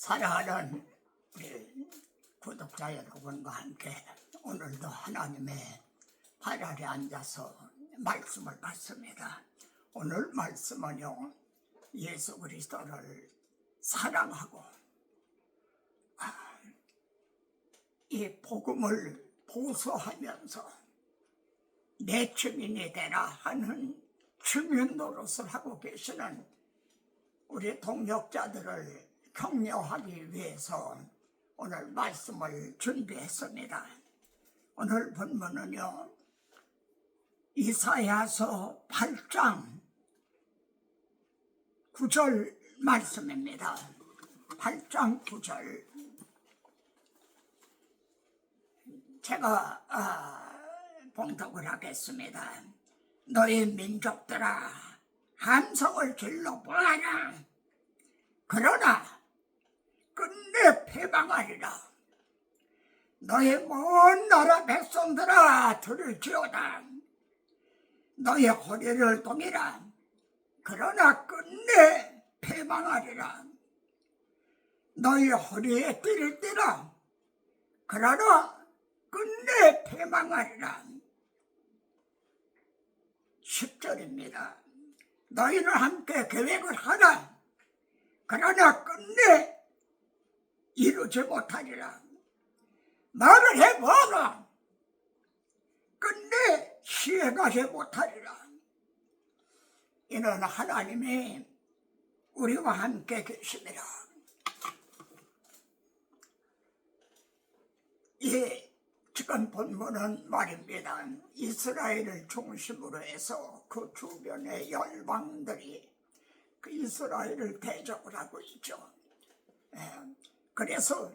사랑하는 우리 구독자 여러분과 함께 오늘도 하나님의 발 아래 앉아서 말씀을 받습니다. 오늘 말씀은요, 예수 그리스도를 사랑하고 이 복음을 보수하면서 내 증인이 되라 하는 증인 노릇을 하고 계시는 우리 동역자들을 격려하기 위해서 오늘 말씀을 준비했습니다. 오늘 본문은요, 이사야서 8장 9절 말씀입니다. 8장 9절. 제가 봉독을 하겠습니다. 너희 민족들아, 함성을 질러 보아라. 그러나 끝내 패망하리라. 너희 먼 나라 백성들아, 들을지어다. 너희 허리를 동이라. 그러나 끝내 패망하리라. 너희 허리에 띠를 띠라. 그러나 끝내 패망하리라. 10절입니다. 너희는 함께 계획을 하라. 그러나 끝내 이루지 못하리라. 말을 해보라. 끝내 시행하지 못하리라. 이는 하나님이 우리와 함께 계십니다. 이 지금 본문은 말입니다. 이스라엘을 중심으로 해서 그 주변의 열방들이 그 이스라엘을 대적을 하고 있죠. 그래서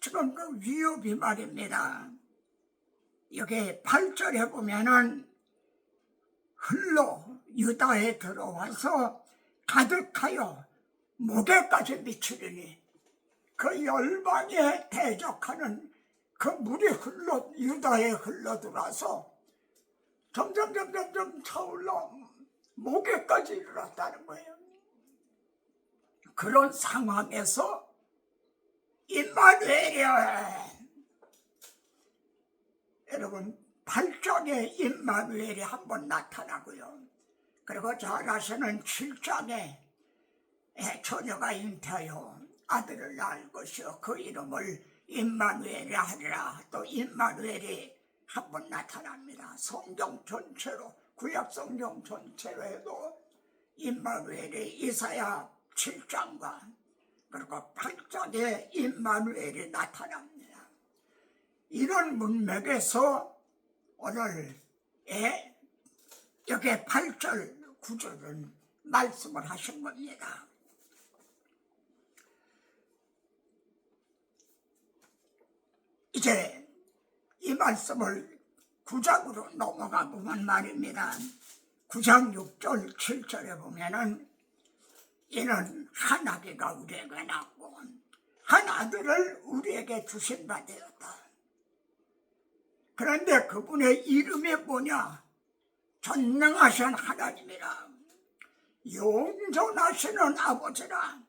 지금 그 위협이 말입니다. 여기 8절에 보면은 흘러 유다에 들어와서 가득하여 목에까지 미치리니, 그 열방에 대적하는 그 물이 흘러 유다에 흘러 들어와서 점점 차올라 목에까지 이르렀다는 거예요. 그런 상황에서 임마누엘이야. 여러분, 8장에 임마누엘이 한번 나타나고요. 그리고 잘 아시는 7장에 처녀가 잉태하여 아들을 낳을 것이요 그 이름을 임마누엘이라 하리라. 또 임마누엘이 한번 나타납니다. 성경 전체로, 구약 성경 전체로 해도 임마누엘이 이사야 7장과 그리고 8장에 임마누엘이 나타납니다. 이런 문맥에서 오늘 여기 8절 9절은 말씀을 하신 겁니다. 이제 이 말씀을 9장으로 넘어가 보면 말입니다. 9장 6절 7절에 보면은 이는 한 아기가 우리에게 낳고 한 아들을 우리에게 주신 바 되었다. 그런데 그분의 이름이 뭐냐? 전능하신 하나님이라, 용존하시는 아버지라,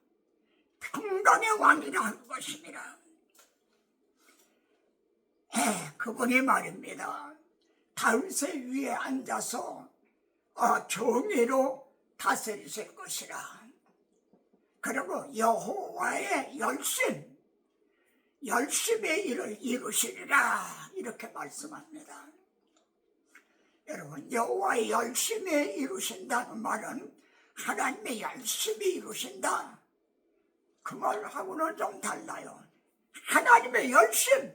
평강의 왕이라 할 것입니다. 그분이 말입니다. 다윗의 위에 앉아서 정의로 다스리실 것이라. 그리고 여호와의 열심의 일을 이루시리라, 이렇게 말씀합니다. 여러분, 여호와의 열심히 이루신다는 말은 하나님의 열심히 이루신다, 그 말하고는 좀 달라요. 하나님의 열심,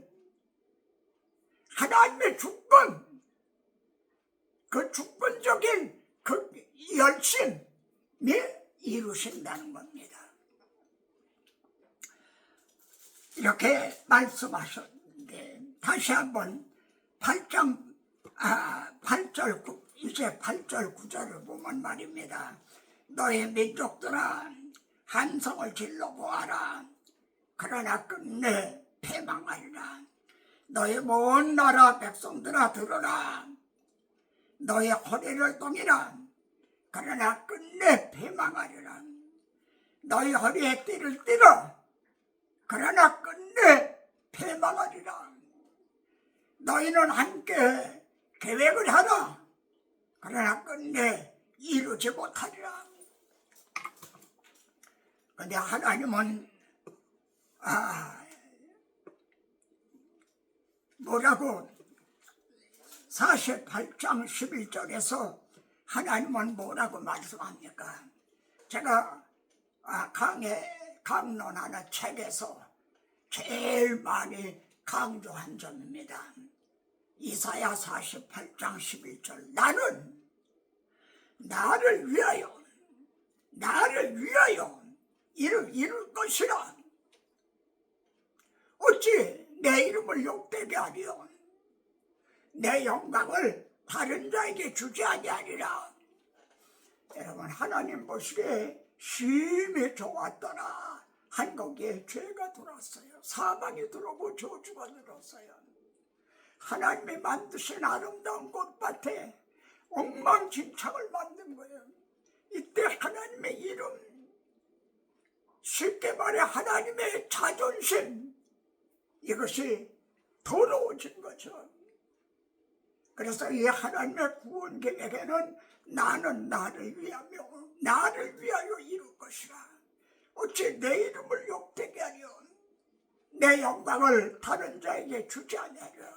하나님의 주권, 그 주권적인 그 열심이 이루신다는 겁니다. 이렇게 말씀하셨는데, 다시 한번 8절 9절을 보면 말입니다. 너희 민족들아, 함성을 질러 보아라. 그러나 끝내 패망하리라. 너희 먼 나라 백성들아, 들어라. 너희 허리를 동이라. 그러나 끝내 패망하리라. 너희 허리에 띠를 띠라. 그러나 끝내 패망하리라. 너희는 함께 계획을 하라. 그러나 끝내 이루지 못하리라. 근데 하나님은 뭐라고 48장 11절에서 하나님은 뭐라고 말씀합니까? 제가 강론하는 책에서 제일 많이 강조한 점입니다. 이사야 48장 11절 나를 위하여 이룰 것이라. 어찌 내 이름을 욕되게 하리요? 내 영광을 다른 자에게 주지 아니하리라. 여러분, 하나님 보시기에 심히 좋았더라. 한국에 죄가 들어왔어요. 사망이 들어오고 저주가 들어왔어요. 하나님이 만드신 아름다운 꽃밭에 엉망진창을 만든 거예요. 이때 하나님의 이름, 쉽게 말해 하나님의 자존심, 이것이 더러워진 거죠. 그래서 이 하나님의 구원 계획에는 나는 나를 위하여 이룰 것이라. 어찌 내 이름을 욕되게 하려? 내 영광을 다른 자에게 주지 아니하려.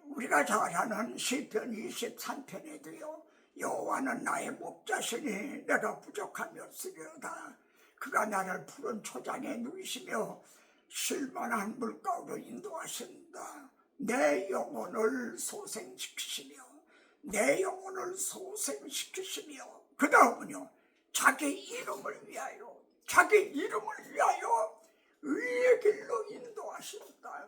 우리가 잘 아는 시편 23편에도요. 여호와는 나의 목자시니 내가 부족함이 없으리로다. 그가 나를 푸른 초장에 누이시며 쉴만한 물가로 인도하신다. 내 영혼을 소생시키시며 그 다음은요, 자기 이름을 위하여 의의 길로 인도하신다.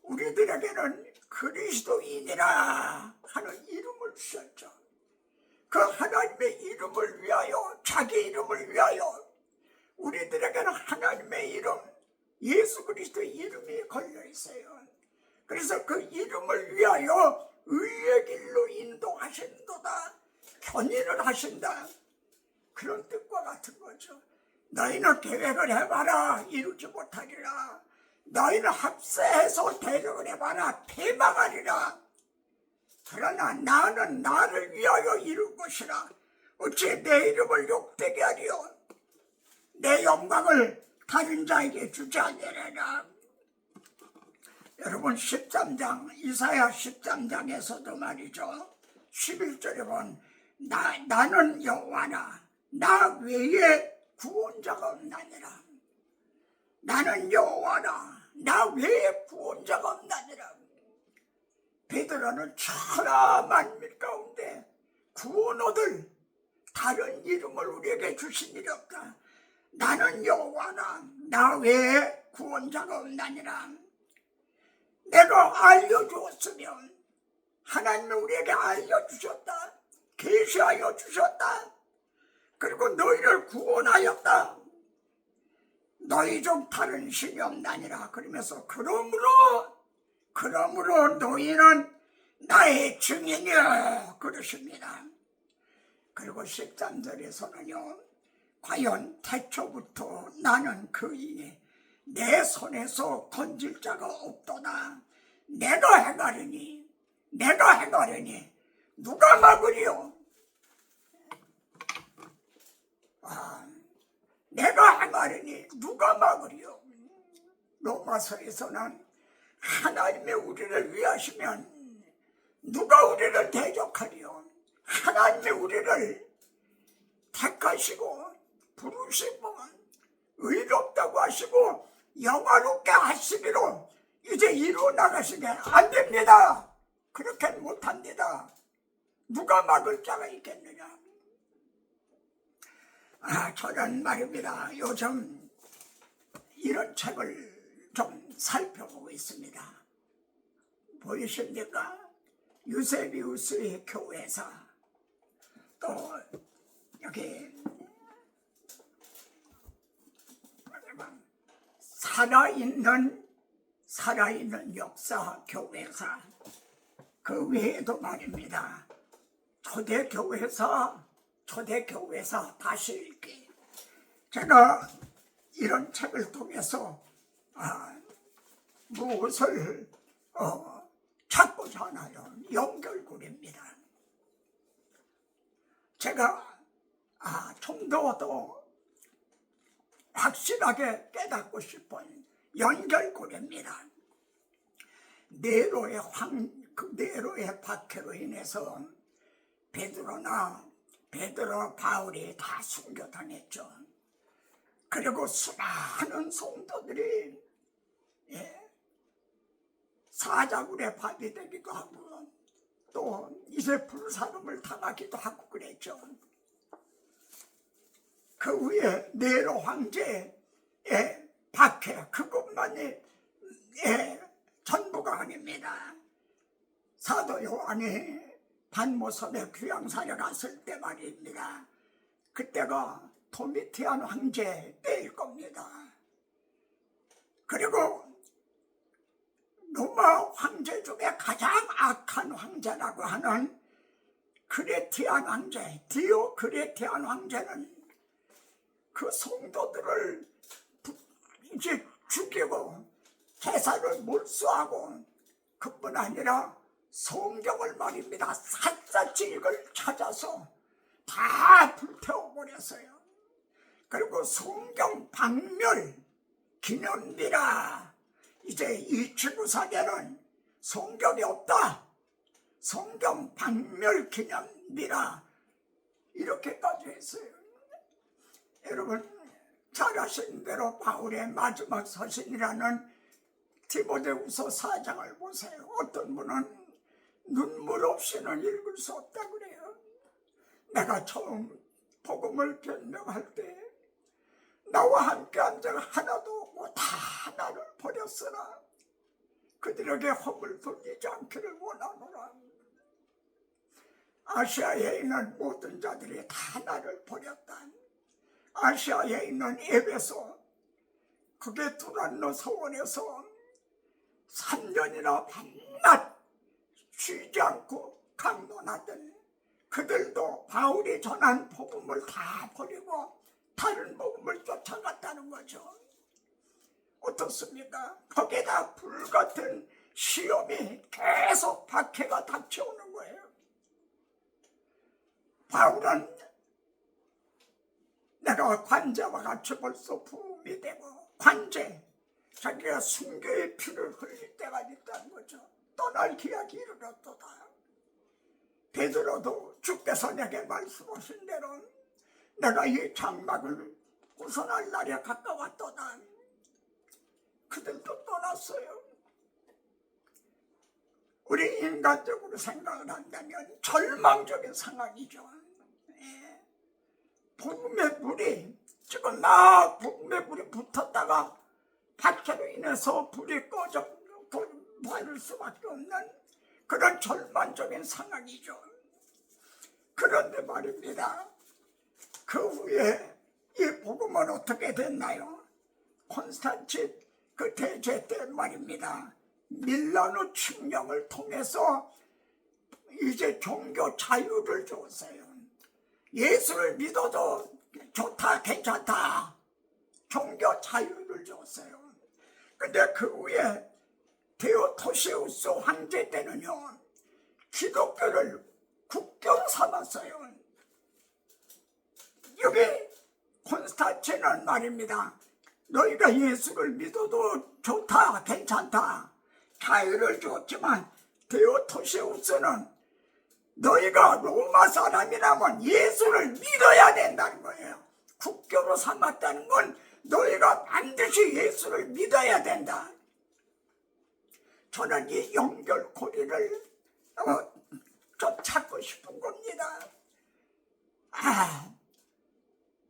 우리들에게는 그리스도인이라 하는 이름을 주셨죠. 그 하나님의 이름을 위하여, 자기 이름을 위하여 우리들에게는 하나님의 이름, 예수 그리스도의 이름이 걸려 있어요. 그래서 그 이름을 위하여 의의 길로 인도하신도다. 견인을 하신다. 그런 뜻과 같은 거죠. 너희는 계획을 해봐라. 이루지 못하리라. 너희는 합세해서 대적을 해봐라. 패망하리라. 그러나 나는 나를 위하여 이룰 것이라. 어찌 내 이름을 욕되게 하리요? 내 영광을 다른 자에게 주지 아니하리라. 여러분, 13장 이사야 13장에서도 말이죠. 11절에 보면 나는 여호와나 나 외에 구원자가 없나니라. 나는 여호와나 나 외에 구원자가 없나니라. 베드로는 천하 만민 가운데 구원 얻을 다른 이름을 우리에게 주신 일이 없다. 나는 여호와나 나 외에 구원자가 없나니라. 내가 알려주었으면 하나님이 우리에게 알려주셨다. 계시하여 주셨다. 그리고 너희를 구원하였다. 너희 중 다른 신이 없나니라. 그러면서 그러므로 너희는 나의 증인이여 그러십니다. 그리고 13절에서는요. 과연 태초부터 나는 그이니 내 손에서 건질 자가 없도다. 내가 행하려니 누가 막으리요? 내가 행하려니 누가 막으리요? 로마서에서는 하나님의 우리를 위하시면 누가 우리를 대적하리요? 하나님의 우리를 택하시고 부르시고 의롭다고 하시고 영화롭게 하시기로 이제 이루어 나가시게 안 됩니다. 그렇게는 못합니다. 누가 막을 자가 있겠느냐? 저는 말입니다. 요즘 이런 책을 좀 살펴보고 있습니다. 보이십니까? 유세비우스의 교회사, 또 여기 살아있는 역사 교회사, 그 외에도 말입니다. 초대교회사 다시 읽기. 제가 이런 책을 통해서 무엇을 찾고자 하나요? 연결고리입니다. 제가 좀 더 확실하게 깨닫고 싶은 연결고리입니다. 네로의 박해로 인해서 베드로, 바울이 다 순교당했죠. 그리고 수많은 성도들이 사자굴에 밥이 되기도 하고 또 이제 불사름을 당하기도 하고 그랬죠. 그 후에 네로 황제의 박해, 그것만이 전부가 아닙니다. 사도 요한이 반모섬에 귀양사를 갔을 때 말입니다. 그때가 도미티안 황제 때일 겁니다. 그리고 로마 황제 중에 가장 악한 황제라고 하는 크레티안 황제, 디오크레티안 황제는 그 성도들을 이제 죽이고 제사를 몰수하고 그뿐 아니라 성경을 말입니다. 샅샅이 이걸 찾아서 다 불태워버렸어요. 그리고 성경 박멸 기념비라, 이제 이 지구상에는 성경이 없다, 성경 박멸 기념비라, 이렇게까지 했어요. 여러분 잘 아시는 대로 바울의 마지막 서신이라는 디모데후서 4장을 보세요. 어떤 분은 눈물 없이는 읽을 수 없다 그래요. 내가 처음 복음을 변명할 때 나와 함께한 자가 하나도 없고 다 나를 버렸으나 그들에게 허물 돌리지 않기를 원하노라. 아시아에 있는 모든 자들이 다 나를 버렸다. 아시아에 있는 에베소, 그게 두란노 서원에서 3년이나 밤낮 쉬지 않고 강론하던 그들도 바울이 전한 복음을 다 버리고 다른 복음을 쫓아갔다는 거죠. 어떻습니까? 거기다 불같은 시험이 계속 박해가 닥쳐오는 거예요. 바울은 내가 관제와 같이 벌써 부음이 되고, 관제, 자기가 순교의 피를 흘릴 때가 있다는 거죠. 떠날 기약이 이르렀도다. 베드로도 주께서 내게 말씀하신 대로 내가 이 장막을 구성할 날에 가까웠도다. 그들도 떠났어요. 우리 인간적으로 생각을 한다면 절망적인 상황이죠. 복음의 불이 지금 막 복음의 불이 붙었다가 박해로 인해서 불이 꺼져 버릴 수밖에 없는 그런 절망적인 상황이죠. 그런데 말입니다. 그 후에 이 복음은 어떻게 됐나요? 콘스탄틴 그 대제 때 말입니다. 밀라노 칙령을 통해서 이제 종교 자유를 줬어요. 예수를 믿어도 좋다, 괜찮다, 종교 자유를 줬어요. 근데 그 후에 데오토시우스 황제 때는요, 기독교를 국교로 삼았어요. 여기 콘스탄틴은 말입니다. 너희가 예수를 믿어도 좋다, 괜찮다, 자유를 줬지만 데오토시우스는 너희가 로마 사람이라면 예수를 믿어야 된다는 거예요. 국교로 삼았다는 건 너희가 반드시 예수를 믿어야 된다. 저는 이 연결고리를 좀 찾고 싶은 겁니다.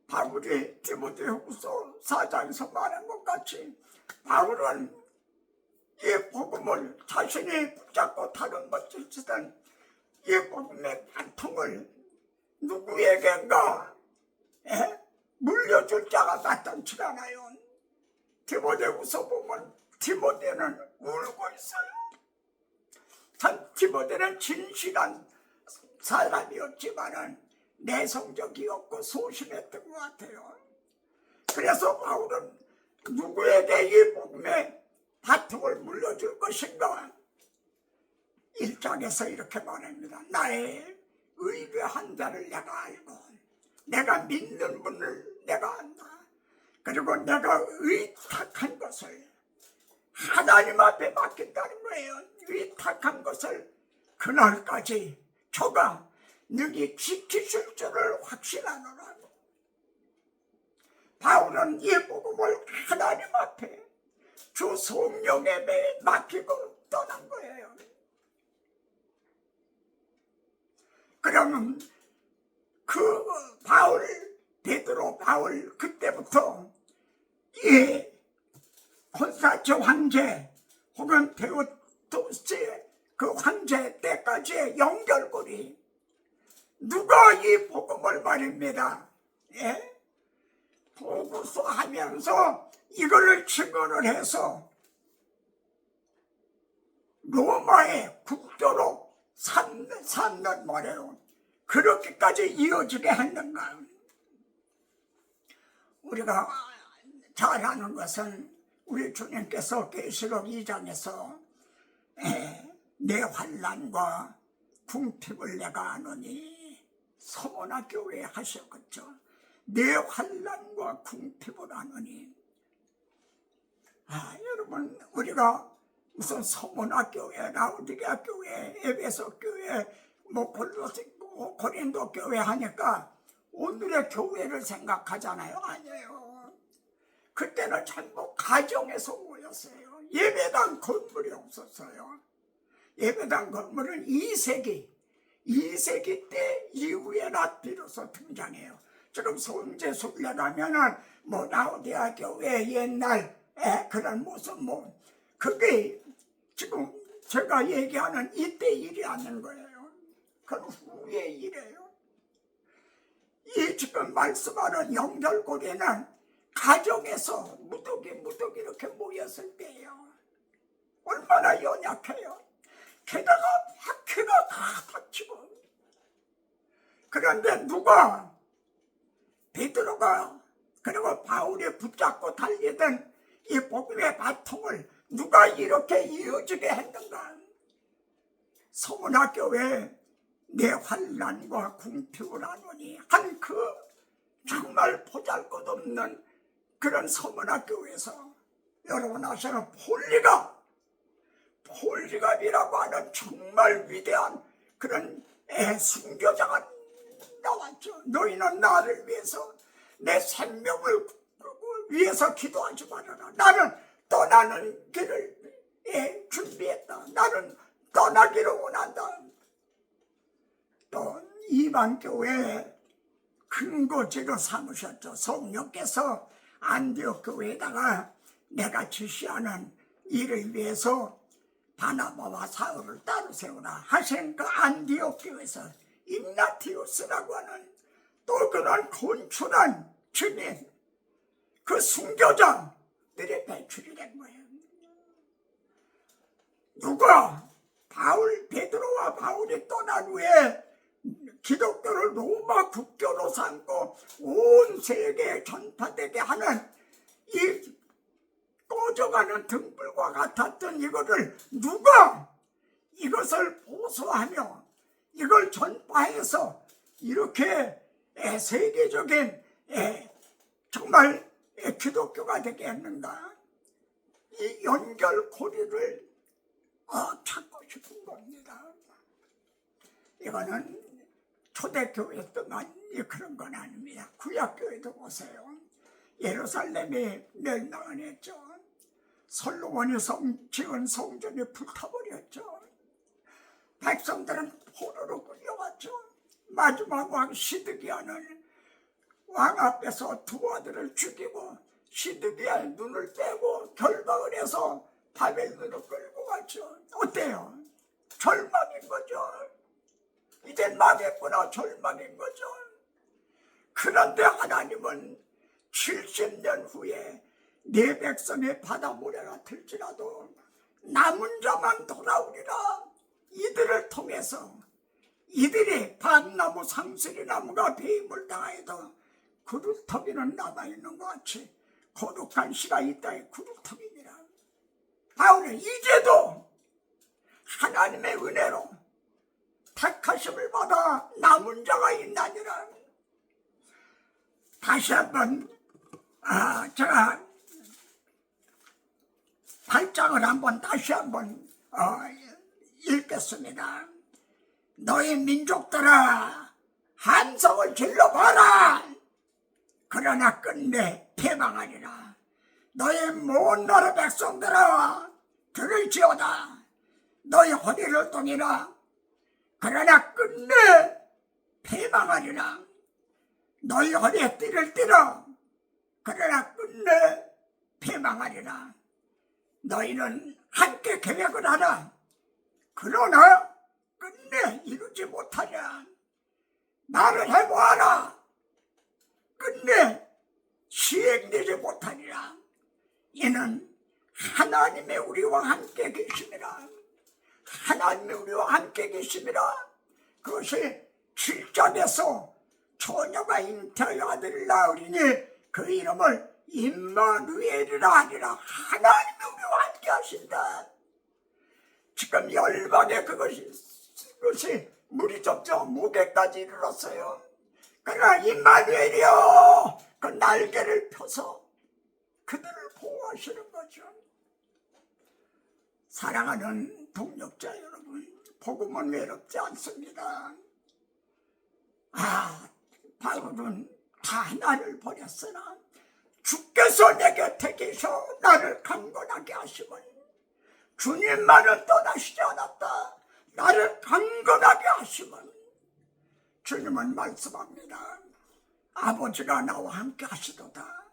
바울이 디모데후서 4장에서 말한 것 같이 바울은 이 복음을 자신이 붙잡고 다른 것일지든 이 복음의 관통을 누구에게인가 물려줄 자가 마땅치 않아요. 디모데후서 보면 디모데는 울고 있어요. 참 디모데는 진실한 사람이었지만은 내성적이었고 소심했던 것 같아요. 그래서 바울은 누구에게 이 복음의 바통을 물려줄 것인가? 1장에서 이렇게 말합니다. 나의 의뢰한 자를 내가 알고 내가 믿는 분을 내가 안다. 그리고 내가 의탁한 것을 하나님 앞에 맡긴다는 거예요. 의탁한 것을 그날까지 저가 능히 지키실 줄을 확신하노라. 바울은 이 복음을 하나님 앞에 주 성령에 맡기고 떠난 거예요. 그러면 그 베드로 바울 그때부터 이 콘스탄츠 황제 혹은 데오도스의 그 황제 때까지의 연결고리, 누가 이 복음을 말입니다. 예? 보고서하면서 이거를 증언을 해서 로마의 국교로 삼는 말이에요. 그렇게까지 이어지게 했는가? 우리가 잘 아는 것은 우리 주님께서 계시록 2장에서 내 환난과 궁핍을 내가 아노니 서머나 교회에 하셨겠죠. 내 환난과 궁핍을 아노니. 여러분, 우리가 무슨 서머나 교회, 라오디게아 교회, 에베소 교회, 고린도 교회 하니까 오늘의 교회를 생각하잖아요. 아니에요. 그때는 전부 가정에서 모였어요. 예배당 건물이 없었어요. 예배당 건물은 2세기 때 이후에나 비로소 등장해요. 지금 성제순례 가면은 라오디게아 교회 옛날 그런 모습 그게 지금 제가 얘기하는 이때 일이 아닌 거예요. 그건 후의 일이에요. 이 지금 말씀하는 연결고리는 가정에서 무더기 이렇게 모였을 때예요. 얼마나 연약해요. 게다가 박해가 다 닥치고. 그런데 누가 베드로가 그리고 바울이 붙잡고 달리던 이 복음의 바통을 누가 이렇게 이어지게 했는가? 서문화 교회 내 환난과 궁핍을 아노니 한 그 정말 보잘것없는 그런 서문화 교회에서 여러분 아시는 폴리갑이라고 하는 정말 위대한 그런 순교자가 나왔죠. 너희는 나를 위해서 내 생명을 위해서 기도하지 말아라. 나는 떠나는 길을 준비했다. 나는 떠나기를 원한다. 또 이방교회에 근거지로 삼으셨죠. 성령께서 안디옥 교회에다가 내가 지시하는 일을 위해서 바나바와 사울을 따로 세우라 하신 그 안디옥 교회에서 ig나티우스라고 하는 또 그런 건축한 증인, 그 순교자들이 배출이 된 거예요. 누가 베드로와 바울이 떠난 후에 기독교를 로마 국교로 삼고 온 세계에 전파되게 하는 이 꺼져가는 등불과 같았던 이거를 누가 이것을 보수하며 이걸 전파해서 이렇게 세계적인 정말 기독교가 되게 했는가? 이 연결고리를 찾고 싶은 겁니다. 이거는 초대교회뿐만 그런 건 아닙니다. 구약교회도 보세요. 예루살렘이 멸망을 했죠. 솔로몬이 지은 성전이 불타버렸죠. 백성들은 포로로 끌려왔죠. 마지막 왕 시드기야는 왕 앞에서 두 아들을 죽이고 시드기야의 눈을 떼고 결박을 해서 바벨론으로 끌고 갔죠. 어때요? 절망인 거죠. 이제 망했구나, 절망인 거죠. 그런데 하나님은 70년 후에 내 백성의 바다 모래가 들지라도 남은 자만 돌아오리라. 이들을 통해서 이들이 밤나무 상수리나무가 배임을 당하여도 그루터기는 남아있는 것 같이 거룩한 씨가 있다의 그루터기니라. 바울은 이제도 하나님의 은혜로 택하심을 받아 남은 자가 있나니라. 다시 한번 제가 8장을 한번 다시 한번 읽겠습니다. 너희 민족들아 함성을 질러봐라. 그러나 끝내 패망하리라. 너희 먼 나라 백성들아 들을지어다. 너희 허리를 동이라. 그러나 끝내 패망하리라. 너희 허리에 띠를 띠라. 그러나 끝내 패망하리라. 너희는 함께 계획을 하라. 그러나 끝내 이루지 못하랴. 말을 해보아라. 끝내 시행되지 못하리라. 이는 하나님의 우리와 함께 계심이라. 하나님의 우리와 함께 계심이라. 그것이 7장에서 처녀가 잉태하여 아들을 낳으리니 그 이름을 임마누엘이라 하리라. 하나님이 우리와 함께 하신다. 지금 열방에 그것이 물이 점점 무게까지 이르렀어요. 그러나 임마누엘이여 그 날개를 펴서 그들을 보호하시는 거죠. 사랑하는 동역자 여러분, 복음은 외롭지 않습니다. 바울은 다 나를 버렸으나 주께서 내 곁에 계셔 나를 강건하게 하시면 주님만은 떠나시지 않았다. 나를 강건하게 하시면 주님은 말씀합니다. 아버지가 나와 함께 하시도다.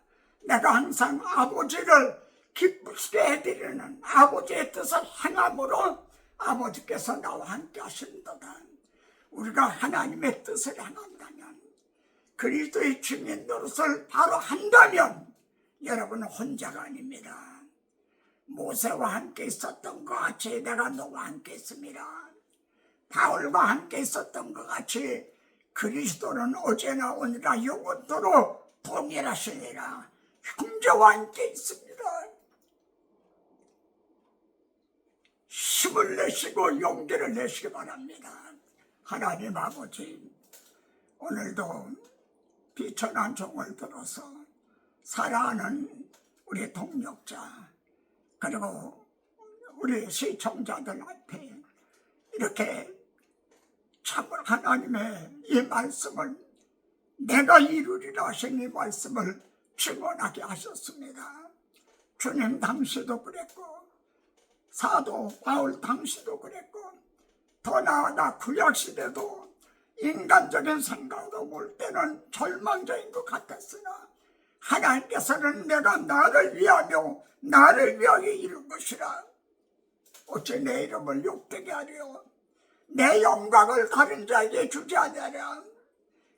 내가 항상 아버지를 기쁘시게 해드리는 아버지의 뜻을 행함으로 아버지께서 나와 함께 하신도다. 우리가 하나님의 뜻을 행한다면, 그리스도의 주님 노릇을 바로 한다면 여러분은 혼자가 아닙니다. 모세와 함께 있었던 것 같이 내가 너와 함께 있습니다. 바울과 함께 있었던 것 같이 그리스도는 어제나 오늘나 영원토록 동일하시니라. 형제와 함께 있습니다. 힘을 내시고 용기를 내시기 바랍니다. 하나님 아버지, 오늘도 비천한 종을 들어서 사랑하는 우리 동역자 그리고 우리 시청자들 앞에 이렇게 참으로 하나님의 이 말씀을 내가 이루리라 하신 이 말씀을 증언하게 하셨습니다. 주님 당시도 그랬고 사도 바울 당시도 그랬고 더 나아가 구약시대도 인간적인 생각으로 볼 때는 절망적인 것 같았으나 하나님께서는 내가 나를 위하며 나를 위하여 이룬 것이라. 어찌 내 이름을 욕되게 하려 내 영광을 다른 자에게 주지 아니하랴.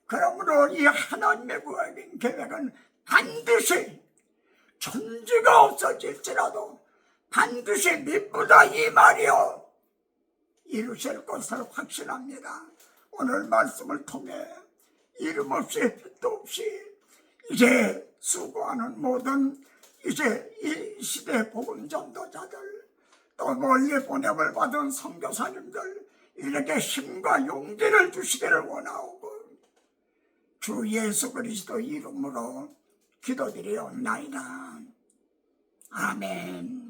그러므로 이 하나님의 구원의 계획은 반드시 천지가 없어질지라도 반드시 믿보다 이 말이요 이루실 것을 확신합니다. 오늘 말씀을 통해 이름 없이 빛도 없이 이제 수고하는 모든 이제 이 시대 복음 전도자들 또 멀리 보냄을 받은 선교사님들 이렇게 힘과 용기를 주시기를 원하오고 주 예수 그리스도 이름으로 기도드리옵나이다. 아멘.